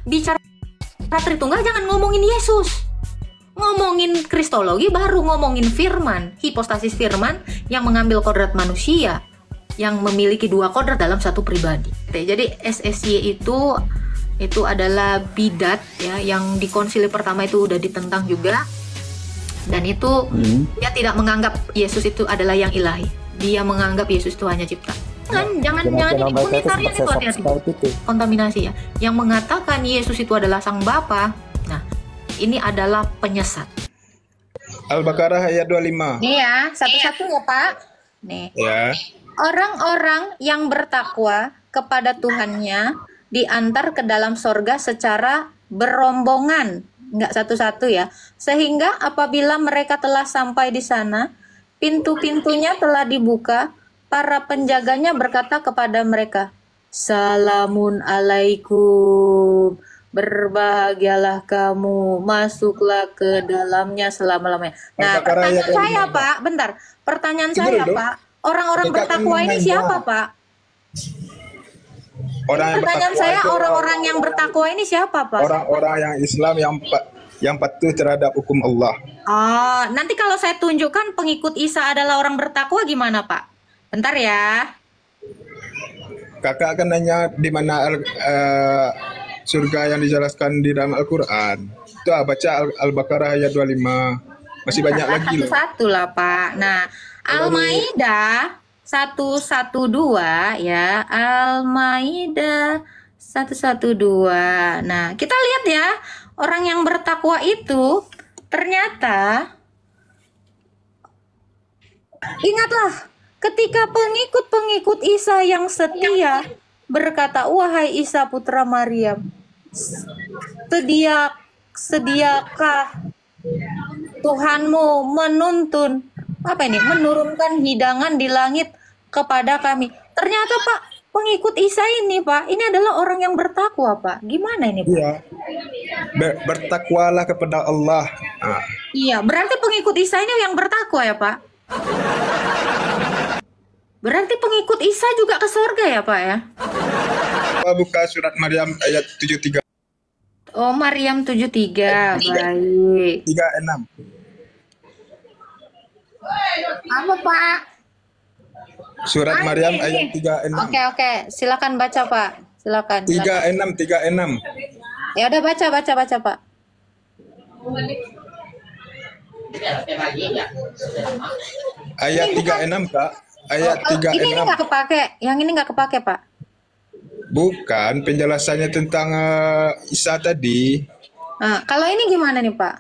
bicara Tritunggal jangan ngomongin Yesus. Ngomongin kristologi baru ngomongin firman, hipostasis firman yang mengambil kodrat manusia, yang memiliki dua kodrat dalam satu pribadi. Jadi SSY itu adalah bidat ya, yang di konsili pertama itu udah ditentang juga. Dan itu dia tidak menganggap Yesus itu adalah yang ilahi. Dia menganggap Yesus itu hanya cipta. Jangan ini unitarian itu hati-hati. Kontaminasi ya. Yang mengatakan Yesus itu adalah sang Bapa. Nah, ini adalah penyesat. Al-Baqarah ayat 25. Nih ya, satu-satu ya, Pak. Nih. Ya. Orang-orang yang bertakwa kepada Tuhannya diantar ke dalam sorga secara berombongan, nggak satu-satu ya. Sehingga apabila mereka telah sampai di sana, pintu-pintunya telah dibuka, para penjaganya berkata kepada mereka, "Salamun alaikum, berbahagialah kamu, masuklah ke dalamnya selama-lamanya." Nah, pertanyaan saya, Pak, bentar. Pertanyaan saya, Pak, orang-orang bertakwa ini siapa, Pak? Pertanyaan saya, orang-orang yang bertakwa ini siapa, Pak? Orang-orang yang Islam yang patuh terhadap hukum Allah. Oh, nanti kalau saya tunjukkan pengikut Isa adalah orang bertakwa gimana, Pak? Bentar ya. Kakak akan nanya di mana surga yang dijelaskan di dalam Al-Quran. Itu baca Al-Baqarah ayat 25. Masih banyak lagi loh. Satu-satu lah, Pak. Nah, Al-Maidah 112 ya. Al-Maidah 112. Nah, kita lihat ya, orang yang bertakwa itu ternyata, ingatlah, ketika pengikut-pengikut Isa yang setia berkata, "Wahai Isa putra Maryam, sediakah Tuhanmu menurunkan hidangan di langit kepada kami?" Ternyata, Pak, pengikut Isa ini, Pak, ini adalah orang yang bertakwa, Pak. Gimana ini, Pak? Iya. Bertakwalah kepada Allah. Iya, berarti pengikut Isa ini yang bertakwa ya, Pak? Berarti pengikut Isa juga ke surga ya, Pak ya? Buka surat Maryam ayat 73. Oh, Maryam 73. Baik. 36. Apa, Pak? Surat Maryam ayat 36. Oke. Silakan baca, Pak. Silakan. 36. Ya udah baca, Pak. Ayat 36, Kak. Ayat 36. Ini nggak kepake. Yang ini nggak kepake, Pak. Bukan, penjelasannya tentang Isa tadi. Nah, kalau ini gimana nih, Pak?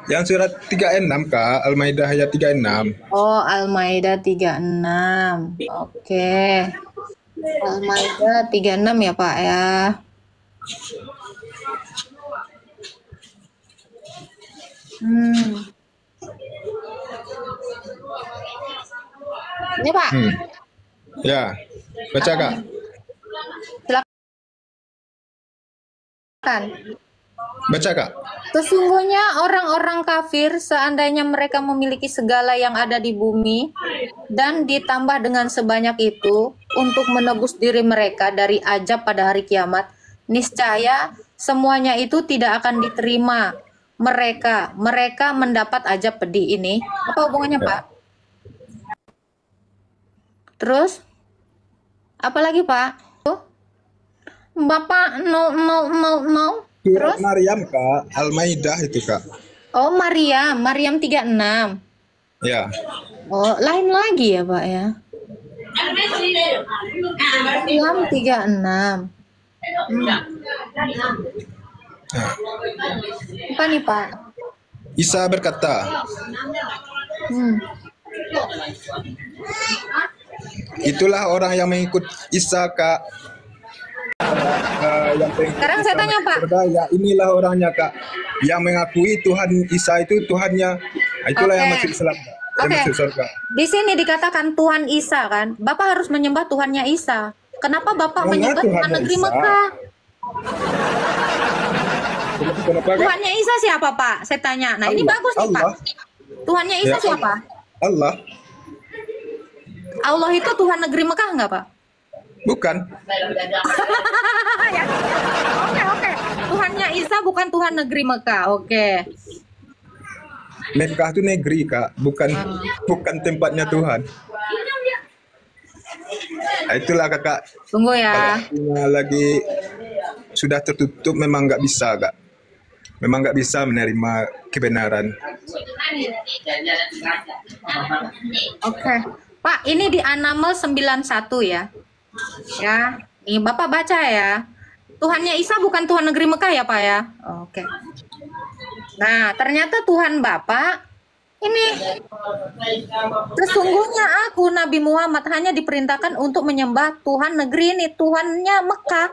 Yang surat 36, Kak. Al-Maidah ayat 36. Oh, Al-Maidah 36. Oke. Al-Maidah 36 ya, Pak ya. Ini, Pak. Ya. Baca, Kak. Silakan. Baca, Kak. Sesungguhnya orang-orang kafir, seandainya mereka memiliki segala yang ada di bumi dan ditambah dengan sebanyak itu untuk menebus diri mereka dari azab pada hari kiamat, niscaya semuanya itu tidak akan diterima mereka mendapat azab pedih ini. Apa hubungannya, Pak? Terus apa lagi, Pak? Bapak no. Surat Terus? Maryam, Kak. Al-Maidah itu, Kak. Oh, Maryam 36. Ya. Oh, lain lagi ya, Pak ya. Maryam 36. Apa nih, Pak? Isa berkata, itulah orang yang mengikut Isa, Kak. Sekarang saya tanya, Pak. Ya, inilah orangnya, Kak, yang mengakui Tuhan Isa itu Tuhannya. Itulah yang masuk Islam, yang masuk surga. Di sini dikatakan Tuhan Isa kan. Bapak harus menyembah Tuhannya Isa. Kenapa Bapak menyembah Tuhan negeri Mekah? Tuhannya Isa siapa, Pak? Saya tanya. Nah, ini bagus nih, Pak. Tuhannya Isa siapa? Allah. Allah itu Tuhan negeri Mekah nggak, Pak? Bukan. Ya. Oke. bukan Tuhan negeri Mekah. Oke. Mekah itu negeri, Kak, bukan tempatnya Tuhan. Nah, itulah Kakak, Tunggu kalau ya. hatinya lagi sudah tertutup memang nggak bisa, Kak. Memang nggak bisa menerima kebenaran. Oke. Pak, ini di Anamel 91 ya. Ya. Ini Bapak baca ya. Tuhannya Isa bukan Tuhan negeri Mekah ya, Pak ya? Oke. Nah, ternyata Tuhan Bapak ini, sesungguhnya aku Nabi Muhammad hanya diperintahkan untuk menyembah Tuhan negeri ini, Tuhannya Mekah,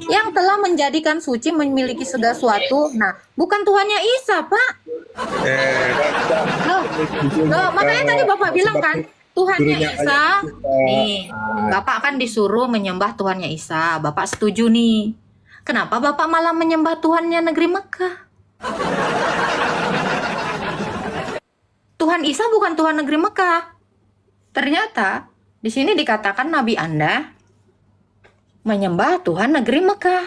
yang telah menjadikan suci memiliki segala sesuatu. Nah, bukan Tuhannya Isa, Pak. Loh, makanya tadi Bapak bilang kan, Tuhannya Isa. Nih, Bapak kan disuruh menyembah Tuhannya Isa. Bapak setuju nih. Kenapa Bapak malah menyembah Tuhannya negeri Mekah? Tuhan Isa bukan Tuhan negeri Mekah. Ternyata di sini dikatakan Nabi Anda menyembah Tuhan negeri Mekah.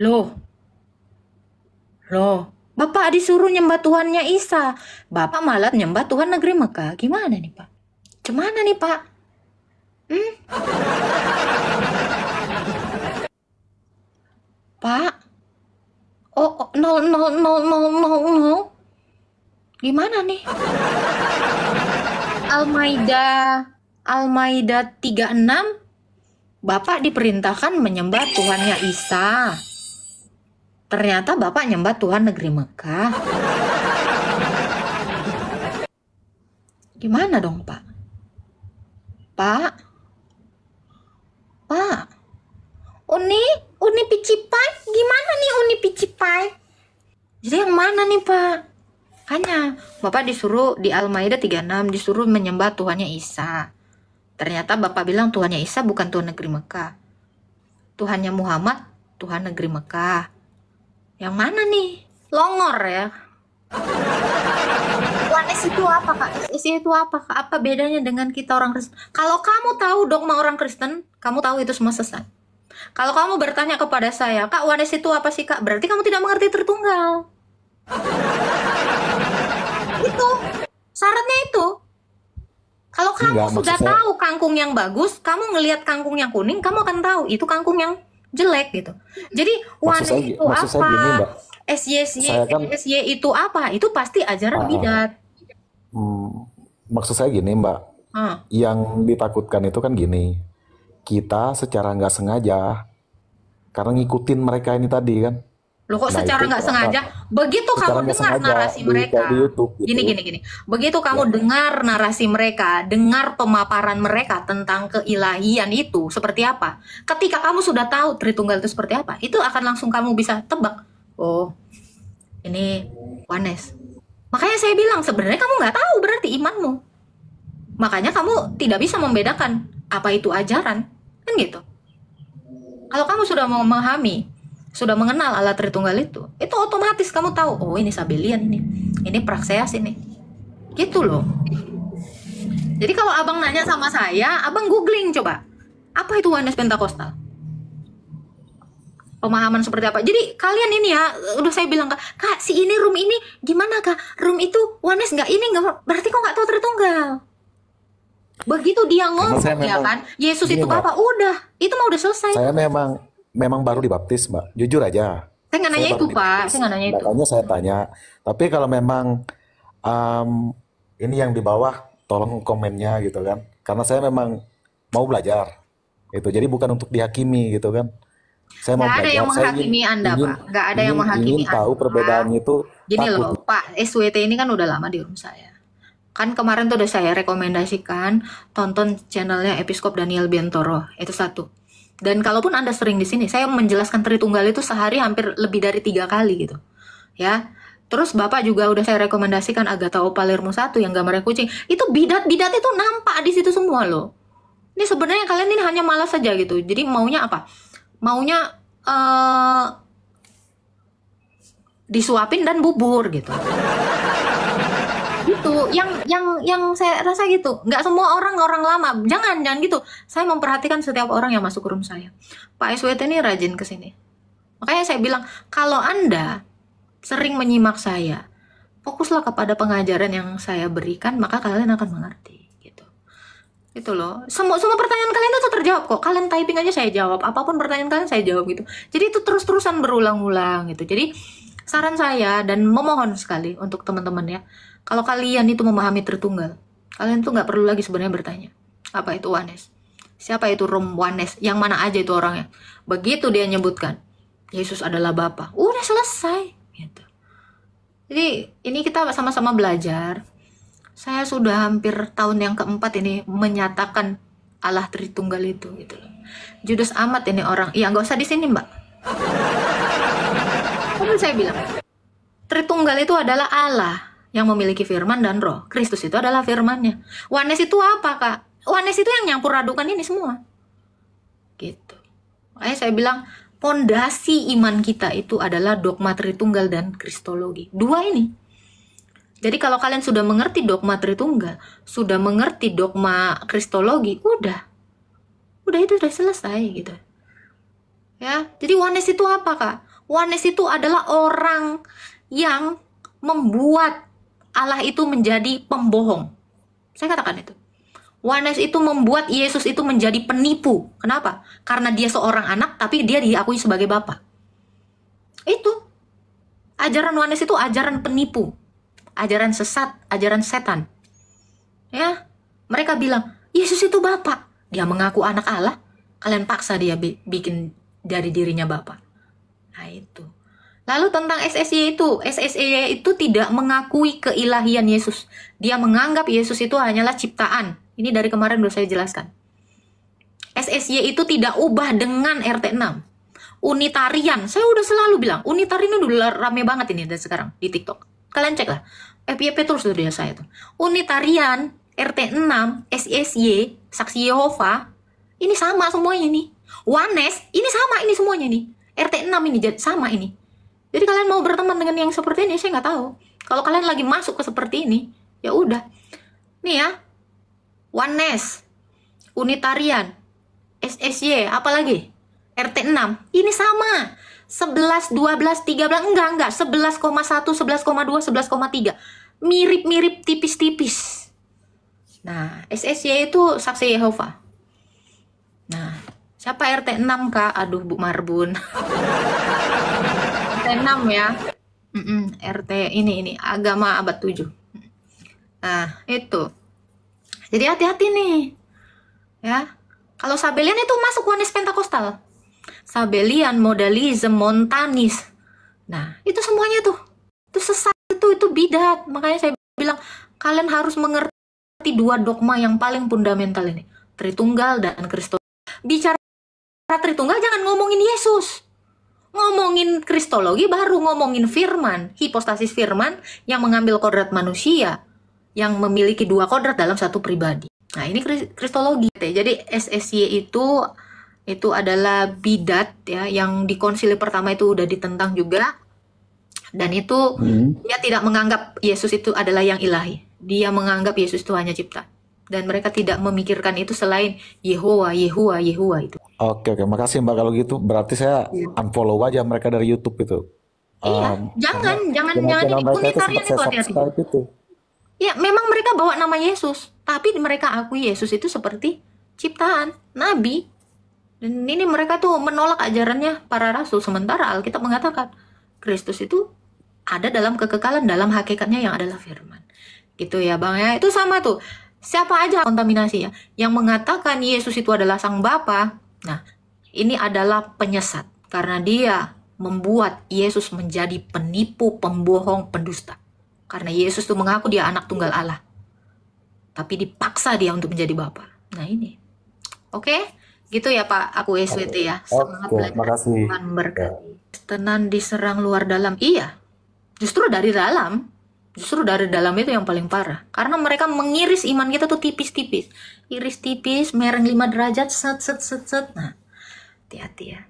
Loh, Bapak disuruh nyembah Tuhannya Isa, Bapak malah nyembah Tuhan negeri Mekah. Gimana nih, Pak? Gimana nih, Pak? Pak? Oh, 00000. Gimana nih? Al-Maidah 36, Bapak diperintahkan menyembah Tuhannya Isa. Ternyata Bapak nyembah Tuhan negeri Mekah. Gimana dong, Pak? Pak? Uni Picipai? Gimana nih Uni Picipai? Jadi yang mana nih, Pak? Hanya Bapak disuruh di Al-Maidah 36 disuruh menyembah Tuhannya Isa. Ternyata Bapak bilang Tuhannya Isa bukan Tuhan negeri Mekah. Tuhannya Muhammad Tuhan negeri Mekah. Yang mana nih? Longor ya. Wanes itu apa, Kak? Isi itu apa, Kak? Apa bedanya dengan kita orang Kristen? Kalau kamu tahu dogma orang Kristen, kamu tahu itu semua sesat. Kalau kamu bertanya kepada saya, Kak, Wanes itu apa sih, Kak? Berarti kamu tidak mengerti Tritunggal. Itu syaratnya itu. Kalau kamu sudah tahu kangkung yang bagus, kamu ngelihat kangkung yang kuning, kamu akan tahu itu kangkung yang jelek gitu. Jadi Wanes itu apa? SY itu apa? Itu pasti ajaran bidat. Maksud saya gini, Mbak. Yang ditakutkan itu kan gini. Kita secara nggak sengaja karena ngikutin mereka ini tadi kan. Loh, kok secara nggak sengaja? Begitu kamu dengar narasi mereka, di YouTube, gitu. Gini. Begitu kamu dengar narasi mereka, dengar pemaparan mereka tentang keilahian itu seperti apa, ketika kamu sudah tahu Tritunggal itu seperti apa, itu akan langsung kamu bisa tebak. Oh, ini Wanes. Makanya saya bilang sebenarnya kamu nggak tahu berarti imanmu. Makanya kamu tidak bisa membedakan apa itu ajaran, kan gitu. Kalau kamu sudah memahami, sudah mengenal Allah Tritunggal itu otomatis kamu tahu, oh ini Sabellian ini Praxeas ini, gitu loh. Jadi kalau abang nanya sama saya, abang googling coba, apa itu Wanes Pentakostal? Pemahaman seperti apa? Jadi kalian ini ya, udah saya bilang kak, si ini room ini gimana kak? Room itu Wanes nggak ini nggak? Berarti kok nggak tahu Tritunggal? Begitu dia ngomong ya kan, Yesus itu apa? Udah, itu mah udah selesai. Saya memang baru dibaptis, Mbak. Jujur aja. Saya nggak nanya itu, Pak. Saya nggak nanya itu. Makanya saya tanya. Tapi kalau memang ini yang di bawah, tolong komennya gitu kan. Karena saya memang mau belajar. Itu. Jadi bukan untuk dihakimi gitu kan. Saya mau belajar. Nggak ada yang menghakimi Anda, Pak. Nggak ada yang menghakimi Anda. Tahu perbedaannya itu. Gini loh, Pak. SWT ini kan udah lama di room saya. Kan kemarin tuh udah saya rekomendasikan tonton channelnya Episkop Daniel Biantoro. Itu satu. Dan kalaupun Anda sering di sini, saya menjelaskan Tritunggal itu sehari hampir lebih dari 3 kali gitu. Ya. Terus Bapak juga udah saya rekomendasikan Agatha O Palermo 1 yang gambarnya kucing. Itu bidat-bidat itu nampak di situ semua loh. Ini sebenarnya kalian ini hanya malas saja gitu. Jadi maunya apa? Maunya disuapin dan bubur gitu. Gitu, yang saya rasa gitu. Nggak semua orang lama, jangan gitu. Saya memperhatikan setiap orang yang masuk ke room saya. Pak SWT ini rajin kesini, Makanya saya bilang, kalau Anda sering menyimak saya, fokuslah kepada pengajaran yang saya berikan, maka kalian akan mengerti gitu. Itu loh. Semua pertanyaan kalian itu terjawab kok. Kalian typing aja saya jawab. Apapun pertanyaan kalian saya jawab gitu. Jadi itu terus-terusan berulang-ulang gitu. Jadi saran saya dan memohon sekali untuk teman-teman ya, kalau kalian itu memahami Tritunggal, kalian tuh nggak perlu lagi sebenarnya bertanya apa itu oneness, siapa itu Rom oneness, yang mana aja itu orangnya. Begitu dia nyebutkan Yesus adalah Bapa, udah selesai gitu. Jadi ini kita sama-sama belajar. Saya sudah hampir tahun yang keempat ini menyatakan Allah Tritunggal itu gitu loh. Judes amat ini orang. Ya nggak usah di sini mbak. Tapi saya bilang Tritunggal itu adalah Allah yang memiliki firman dan roh. Kristus itu adalah firmannya. Oneness itu apa kak? Oneness itu yang nyampur adukan ini semua. Gitu. Makanya saya bilang pondasi iman kita itu adalah dogma Tritunggal dan Kristologi. Dua ini. Jadi kalau kalian sudah mengerti dogma Tritunggal, sudah mengerti dogma Kristologi, udah itu udah selesai gitu. Ya, jadi oneness itu apa kak? Oneness itu adalah orang yang membuat Allah itu menjadi pembohong. Saya katakan itu. Oneness itu membuat Yesus itu menjadi penipu. Kenapa? Karena dia seorang anak, tapi dia diakui sebagai Bapa. Itu. Ajaran oneness itu ajaran penipu. Ajaran sesat, ajaran setan. Ya, mereka bilang, Yesus itu Bapa. Dia mengaku anak Allah, kalian paksa dia bikin dari dirinya Bapa. Nah itu. Lalu tentang SSY itu tidak mengakui keilahian Yesus. Dia menganggap Yesus itu hanyalah ciptaan. Ini dari kemarin udah saya jelaskan. SSY itu tidak ubah dengan RT6. Unitarian, saya udah selalu bilang, unitarian udah rame banget ini dari sekarang di TikTok. Kalian cek lah, FYP terus tuh dia saya tuh. Unitarian, RT6, SSY, Saksi Yehova, ini sama semuanya nih. Oneness, ini sama ini semuanya nih. RT6 ini sama ini. Jadi kalian mau berteman dengan yang seperti ini, saya nggak tahu. Kalau kalian lagi masuk ke seperti ini, ya udah. Nih ya, Oneness, Unitarian, SSY, apalagi RT6, ini sama. 11, 12, 13, enggak, 11,1, 11,2, 11,3. Mirip-mirip tipis-tipis. Nah, SSY itu Saksi Yehova. Nah, siapa RT6 kak? Aduh Bu Marbun. RT6 ya. RT ini agama abad 7. Nah, itu. Jadi hati-hati nih. Ya. Kalau Sabellian itu masuk Oneness Pentakostal. Sabellian, modalisme, montanis. Nah, itu semuanya tuh. Itu sesat, itu bidat. Makanya saya bilang kalian harus mengerti dua dogma yang paling fundamental ini. Tritunggal dan Kristologi. Bicara Tritunggal jangan ngomongin Yesus. Ngomongin Kristologi baru ngomongin firman, hipostasis firman yang mengambil kodrat manusia, yang memiliki dua kodrat dalam satu pribadi. Nah, ini Kristologi. Jadi SSY itu adalah bidat ya, yang di konsili pertama itu udah ditentang juga. Dan itu dia tidak menganggap Yesus itu adalah yang ilahi. Dia menganggap Yesus itu hanya cipta. Dan mereka tidak memikirkan itu selain Yehowa itu. Oke, makasih Mbak kalau gitu. Berarti saya unfollow aja mereka dari YouTube itu. Iya, jangan ini unitarian itu hati-hati. Ya, memang mereka bawa nama Yesus, tapi mereka akui Yesus itu seperti ciptaan, nabi. Dan ini mereka tuh menolak ajarannya para rasul, sementara Alkitab mengatakan Kristus itu ada dalam kekekalan, dalam hakikatnya yang adalah firman. Gitu ya Bang ya. Itu sama tuh. Siapa aja kontaminasi ya yang mengatakan Yesus itu adalah sang Bapa. Nah, ini adalah penyesat karena dia membuat Yesus menjadi penipu, pembohong, pendusta. Karena Yesus itu mengaku dia anak tunggal Allah. Tapi dipaksa dia untuk menjadi Bapa. Nah, ini. Oke? Gitu ya Pak, aku SWT ya. Semangat belajar. Makasih. Tuhan berkati. Tenan diserang luar dalam. Iya. Justru dari dalam. Justru dari dalam itu yang paling parah. Karena mereka mengiris iman kita tuh tipis-tipis. Iris tipis, mereng 5 derajat, set. Nah, hati-hati ya.